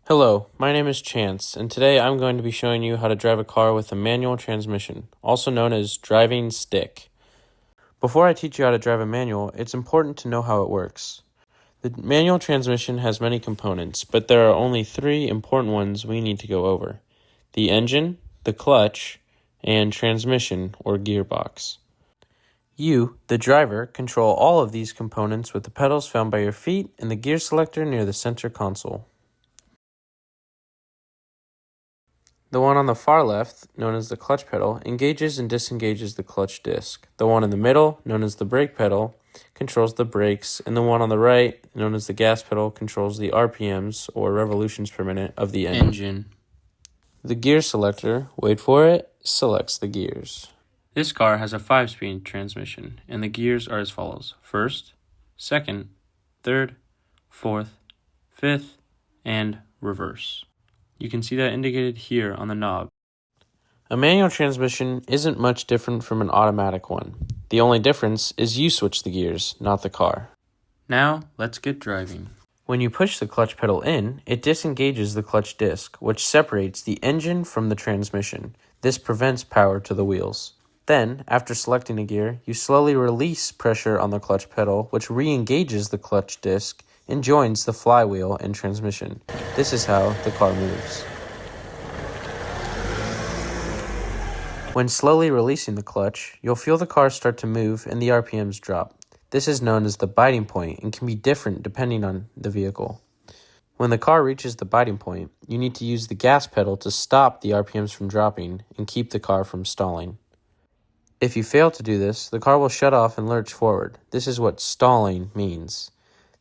Hello, my name is Chance, and today I'm going to be showing you how to drive a car with a manual transmission, also known as driving stick. Before I teach you how to drive a manual, it's important to know how it works. The manual transmission has many components, but there are only three important ones we need to go over: the engine, the clutch, and transmission or gearbox. You, the driver, control all of these components with the pedals found by your feet and the gear selector near the center console. The one on the far left, known as the clutch pedal, engages and disengages the clutch disc. The one in the middle, known as the brake pedal, controls the brakes, and the one on the right, known as the gas pedal, controls the RPMs, or revolutions per minute, of the engine. The gear selector, wait for it, selects the gears. This car has a 5-speed transmission, and the gears are as follows: first, second, third, fourth, fifth, and reverse. You can see that indicated here on the knob. A manual transmission isn't much different from an automatic one. The only difference is you switch the gears, not the car. Now, let's get driving. When you push the clutch pedal in, it disengages the clutch disc, which separates the engine from the transmission. This prevents power to the wheels. Then, after selecting a gear, you slowly release pressure on the clutch pedal, which re-engages the clutch disc and joins the flywheel and transmission. This is how the car moves. When slowly releasing the clutch, you'll feel the car start to move and the RPMs drop. This is known as the biting point and can be different depending on the vehicle. When the car reaches the biting point, you need to use the gas pedal to stop the RPMs from dropping and keep the car from stalling. If you fail to do this, the car will shut off and lurch forward. This is what stalling means.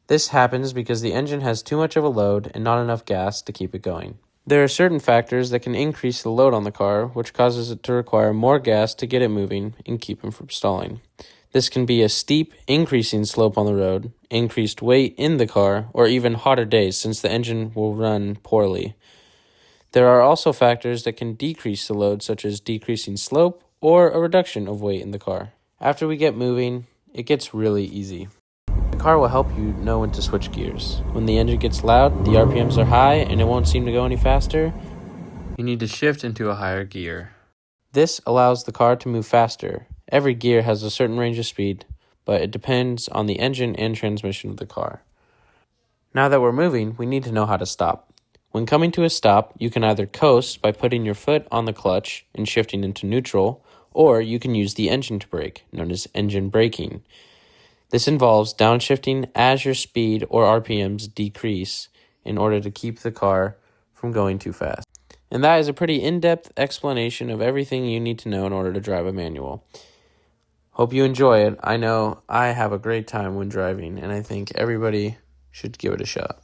This happens because the engine has too much of a load and not enough gas to keep it going. There are certain factors that can increase the load on the car, which causes it to require more gas to get it moving and keep it from stalling. This can be a steep, increasing slope on the road, increased weight in the car, or even hotter days since the engine will run poorly. There are also factors that can decrease the load, such as decreasing slope or a reduction of weight in the car. After we get moving, it gets really easy. The car will help you know when to switch gears. When the engine gets loud, the RPMs are high, and it won't seem to go any faster, you need to shift into a higher gear. This allows the car to move faster. Every gear has a certain range of speed, but it depends on the engine and transmission of the car. Now that we're moving, we need to know how to stop. When coming to a stop, you can either coast by putting your foot on the clutch and shifting into neutral, or you can use the engine to brake, known as engine braking. This involves downshifting as your speed or RPMs decrease in order to keep the car from going too fast. And that is a pretty in-depth explanation of everything you need to know in order to drive a manual. Hope you enjoy it. I know I have a great time when driving, and I think everybody should give it a shot.